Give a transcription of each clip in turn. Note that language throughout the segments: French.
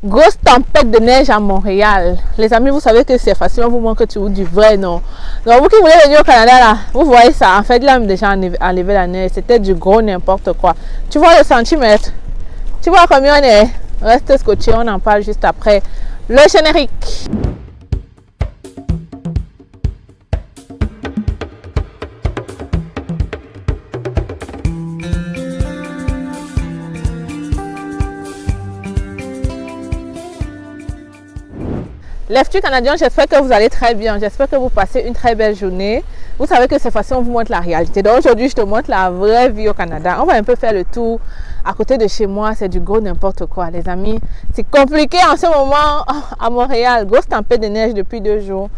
Grosse tempête de neige à Montréal. Les amis, vous savez que c'est facilement vous montrer du vrai, non? Donc, vous qui voulez venir au Canada, là, vous voyez ça. En fait, là, déjà enlevé la neige. C'était du gros n'importe quoi. Tu vois le centimètre? Tu vois combien on est? Reste scotché, on en parle juste après le générique. Les futurs Canadiens, j'espère que vous allez très bien. J'espère que vous passez une très belle journée. Vous savez que c'est facile, on vous montre la réalité. Donc aujourd'hui, je te montre la vraie vie au Canada. On va un peu faire le tour. À côté de chez moi, c'est du gros n'importe quoi, les amis. C'est compliqué en ce moment à Montréal. Grosse tempête de neige depuis 2 jours.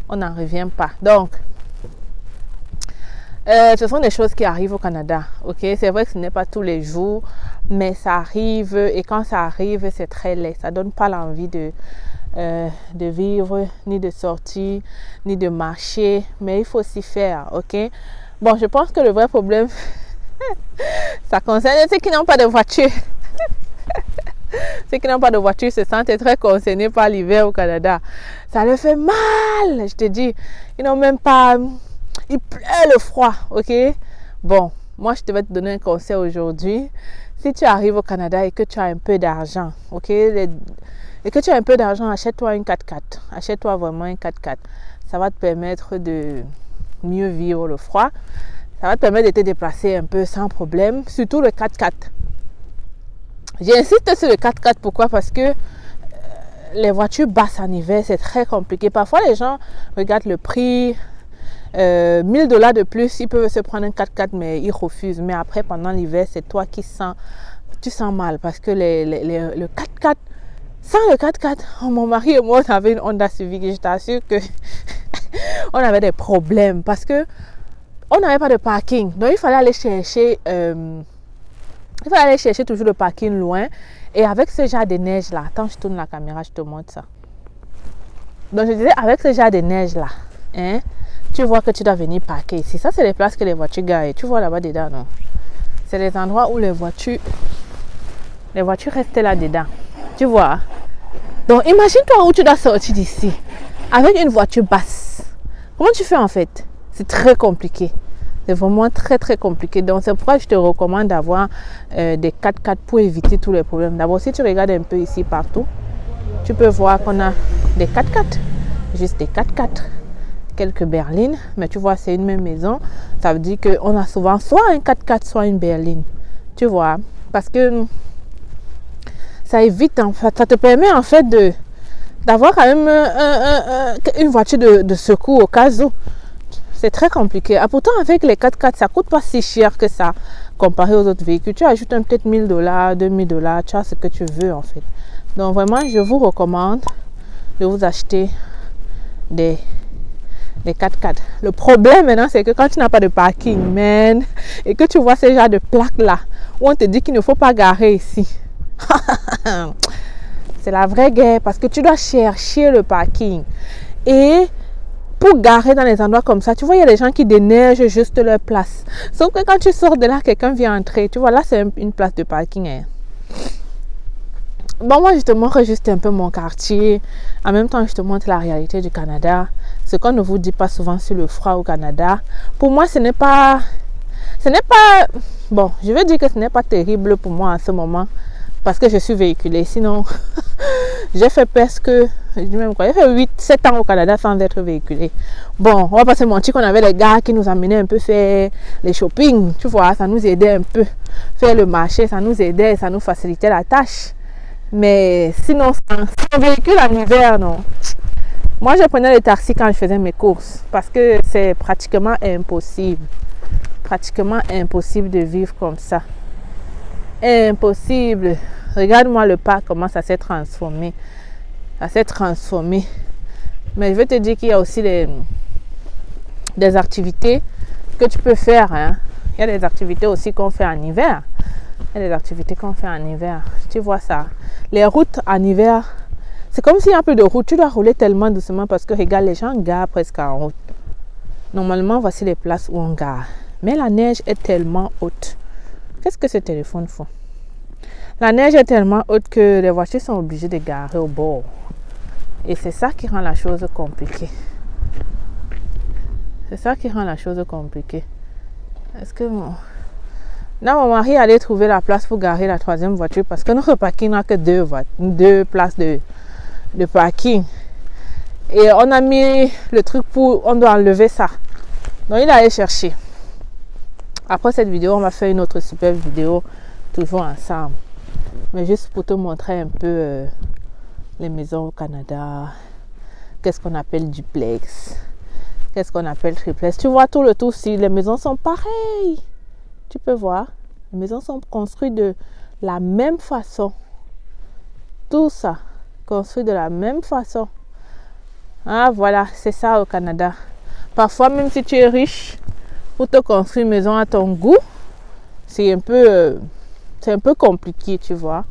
On n'en revient pas. Donc, ce sont des choses qui arrivent au Canada. Ok, c'est vrai que ce n'est pas tous les jours, mais ça arrive. Et quand ça arrive, c'est très laid. Ça donne pas l'envie de vivre, ni de sortir, ni de marcher, mais il faut s'y faire, ok? Bon, je pense que le vrai problème, ça concerne ceux qui n'ont pas de voiture. Ceux qui n'ont pas de voiture se sentent très concernés par l'hiver au Canada. Ça leur fait mal, je te dis. Ils n'ont même pas... Il pleut le froid, ok? Bon, moi, je vais te donner un conseil aujourd'hui. Si tu arrives au Canada et que tu as un peu d'argent, ok? Et que tu as un peu d'argent, achète-toi une 4x4. Achète-toi vraiment une 4x4. Ça va te permettre de mieux vivre le froid. Ça va te permettre de te déplacer un peu sans problème. Surtout le 4x4. J'insiste sur le 4x4. Pourquoi? Parce que les voitures basses en hiver, c'est très compliqué. Parfois, les gens regardent le prix. $1000 de plus, ils peuvent se prendre un 4x4, mais ils refusent. Mais après, pendant l'hiver, c'est toi qui tu sens mal. Parce que le 4x4, sans le 4x4, mon mari et moi, on avait une Honda Civic et je t'assure que on avait des problèmes parce que on n'avait pas de parking. Donc, il fallait aller chercher toujours le parking loin. Et avec ce genre de neige-là, attends, je tourne la caméra, je te montre ça. Donc, je disais, avec ce genre de neige-là, hein, tu vois que tu dois venir parquer ici. Ça, c'est les places que les voitures garent. Tu vois là-bas dedans, non? C'est les endroits où les voitures restent là-dedans. Tu vois? Donc, imagine-toi où tu dois sortir d'ici avec une voiture basse. Comment tu fais en fait? C'est très compliqué. C'est vraiment très, très compliqué. Donc, c'est pourquoi je te recommande d'avoir des 4x4 pour éviter tous les problèmes. D'abord, si tu regardes un peu ici partout, tu peux voir qu'on a des 4x4. Juste des 4x4. Quelques berlines. Mais tu vois, c'est une même maison. Ça veut dire qu'on a souvent soit un 4x4, soit une berline. Tu vois? Parce que ça évite, en fait, ça te permet en fait d'avoir quand même une voiture de secours au cas où. C'est très compliqué. Ah, pourtant, avec les 4x4, ça ne coûte pas si cher que ça comparé aux autres véhicules. Tu ajoutes peut-être $1000, $2000, tu as ce que tu veux en fait. Donc vraiment, je vous recommande de vous acheter des 4x4. Le problème maintenant, c'est que quand tu n'as pas de parking, man, et que tu vois ce genre de plaques là, où on te dit qu'il ne faut pas garer ici. C'est la vraie guerre parce que tu dois chercher le parking. Et pour garer dans les endroits comme ça, tu vois, il y a des gens qui déneigent juste leur place. Sauf que quand tu sors de là, quelqu'un vient entrer. Tu vois, là, c'est une place de parking. Hein. Bon, moi, je te montre juste un peu mon quartier. En même temps, je te montre la réalité du Canada. Ce qu'on ne vous dit pas souvent sur le froid au Canada. Pour moi, ce n'est pas... Bon, je veux dire que ce n'est pas terrible pour moi en ce moment. Parce que je suis véhiculée. Sinon, j'ai fait presque... J'ai fait 7 ans au Canada sans être véhiculée. Bon, on va pas se mentir qu'on avait les gars qui nous amenaient un peu faire les shopping. Tu vois, ça nous aidait un peu. Faire le marché, ça nous aidait, ça nous facilitait la tâche. Mais sinon, sans véhicule en hiver, non. Moi, je prenais les taxis quand je faisais mes courses. Parce que c'est pratiquement impossible. Pratiquement impossible de vivre comme ça. Impossible. Regarde-moi le parc, comment ça s'est transformé. Ça s'est transformé. Mais je vais te dire qu'il y a aussi des activités que tu peux faire. Hein. Il y a des activités aussi qu'on fait en hiver. Il y a des activités qu'on fait en hiver. Tu vois ça. Les routes en hiver, c'est comme s'il y a un peu de route. Tu dois rouler tellement doucement parce que regarde, les gens garent presque en route. Normalement, voici les places où on gare. Mais la neige est tellement haute. Qu'est-ce que ce téléphone fait? La neige est tellement haute que les voitures sont obligées de garer au bord. Et c'est ça qui rend la chose compliquée. C'est ça qui rend la chose compliquée. Est-ce que là, mon mari allait trouver la place pour garer la troisième voiture parce que notre parking n'a que deux places de parking. Et on a mis le truc pour... On doit enlever ça. Donc, il allait chercher. Après cette vidéo, on va faire une autre super vidéo toujours ensemble. Mais juste pour te montrer un peu les maisons au Canada. Qu'est-ce qu'on appelle duplex. Qu'est-ce qu'on appelle triplex. Tu vois tout le tout si les maisons sont pareilles. Tu peux voir. Les maisons sont construites de la même façon. Tout ça. Construit de la même façon. Ah voilà, c'est ça au Canada. Parfois, même si tu es riche, pour te construire une maison à ton goût, c'est un peu compliqué, tu vois.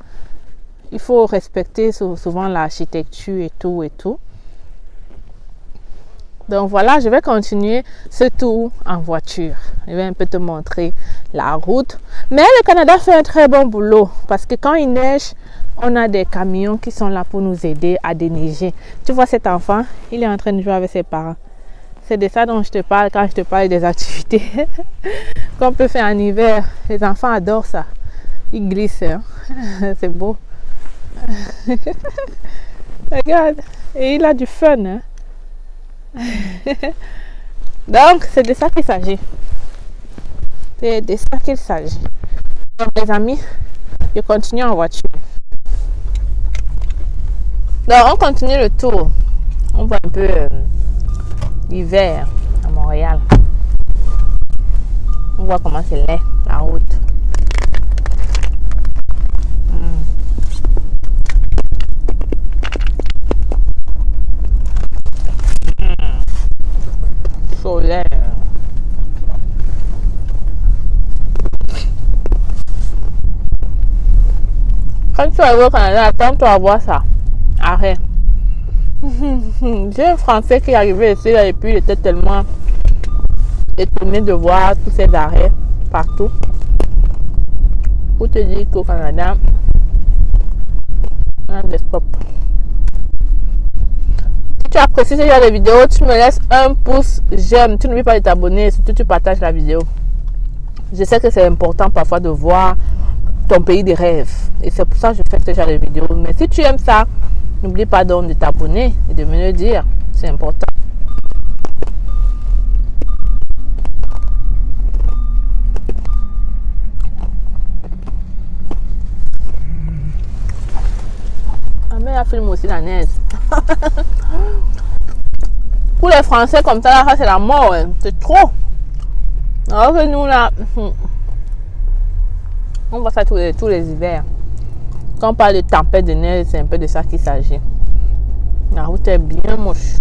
Il faut respecter souvent l'architecture et tout et tout. Donc voilà, je vais continuer ce tour en voiture. Je vais un peu te montrer la route. Mais le Canada fait un très bon boulot parce que quand il neige, on a des camions qui sont là pour nous aider à déneiger. Tu vois cet enfant, il est en train de jouer avec ses parents. C'est de ça dont je te parle quand je te parle des activités qu'on peut faire en hiver. Les enfants adorent ça. Ils glissent. Hein? C'est beau. Regarde. Et il a du fun. Hein? Donc, c'est de ça qu'il s'agit. C'est de ça qu'il s'agit. Donc, les amis, je continue en voiture. Donc, on continue le tour. On voit un peu l'hiver à Montréal. On voit comment c'est laid, la route. Solaire. Quand tu arrives au Canada, attends-toi à voir ça. Arrête. J'ai un Français qui est arrivé ici et puis il était tellement étonné de voir tous ces arrêts partout. Pour te dire qu'au Canada, on a des stops. Si tu apprécies ce genre de vidéo, tu me laisses un pouce j'aime. Tu n'oublies pas de t'abonner et surtout tu partages la vidéo. Je sais que c'est important parfois de voir ton pays de rêve. Et c'est pour ça que je fais ce genre de vidéo. Mais si tu aimes ça, n'oublie pas donc de t'abonner et de me le dire. C'est important. Ah mais elle filme aussi la neige. Pour les Français comme ça, là, c'est la mort. Hein. C'est trop. Alors que nous là, on voit ça tous les hivers. Quand on parle de tempête de neige, c'est un peu de ça qu'il s'agit. La route est bien moche.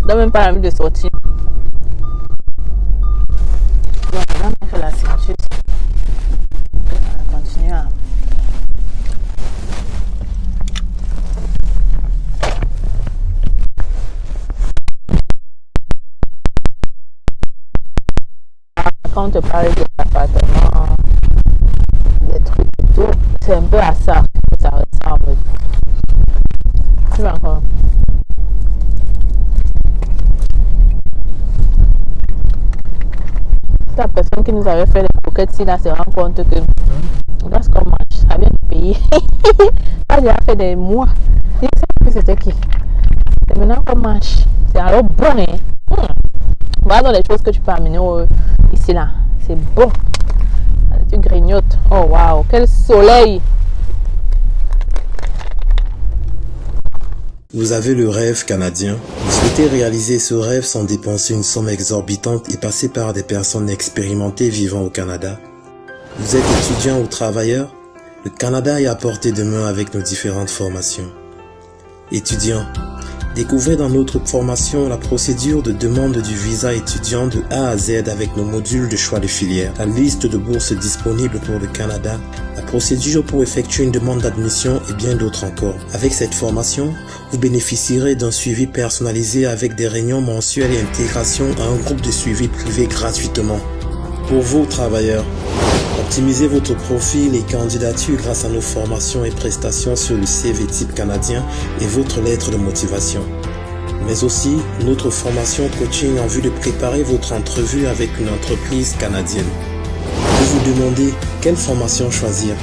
On n'a même pas envie de sortir. Donc, on va mettre la ceinture. On va continuer à... Quand on te parle des appartements, des trucs et tout, c'est un peu à ça que ça ressemble. Tu vois encore. La personne qui nous avait fait les croquettes, si là se rend compte que lorsqu'on mange, ça a bien payé. Ça a déjà fait des mois. Je ne sais plus c'était qui. C'est maintenant qu'on mange. C'est alors bon, hein. Voilà dans les choses que tu peux amener ici là. C'est bon. Tu grignotes. Oh waouh, quel soleil. Vous avez le rêve canadien. Vous souhaitez réaliser ce rêve sans dépenser une somme exorbitante et passer par des personnes expérimentées vivant au Canada. Vous êtes étudiant ou travailleur? Le Canada est à portée de main avec nos différentes formations. Étudiant, découvrez dans notre formation la procédure de demande du visa étudiant de A à Z avec nos modules de choix de filière, la liste de bourses disponibles pour le Canada, la procédure pour effectuer une demande d'admission et bien d'autres encore. Avec cette formation, vous bénéficierez d'un suivi personnalisé avec des réunions mensuelles et intégration à un groupe de suivi privé gratuitement. Pour vous, travailleurs, Optimisez votre profil et candidature grâce à nos formations et prestations sur le CV type canadien et votre lettre de motivation. Mais aussi notre formation coaching en vue de préparer votre entrevue avec une entreprise canadienne. Vous vous demandez quelle formation choisir?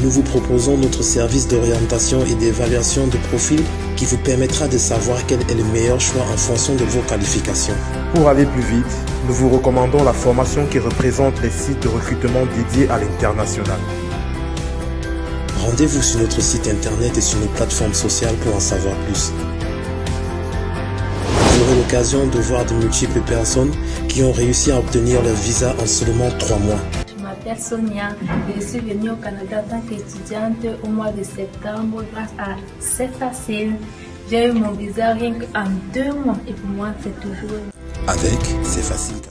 Nous vous proposons notre service d'orientation et d'évaluation de profil qui vous permettra de savoir quel est le meilleur choix en fonction de vos qualifications. Pour aller plus vite, nous vous recommandons la formation qui représente les sites de recrutement dédiés à l'international. Rendez-vous sur notre site internet et sur nos plateformes sociales pour en savoir plus. Vous aurez l'occasion de voir de multiples personnes qui ont réussi à obtenir leur visa en seulement 3 mois. Je m'appelle Sonia et je suis venue au Canada en tant qu'étudiante au mois de septembre grâce à C'est Facile. J'ai eu mon visa rien qu'en 2 mois et pour moi c'est toujours... Avec C'est Facile.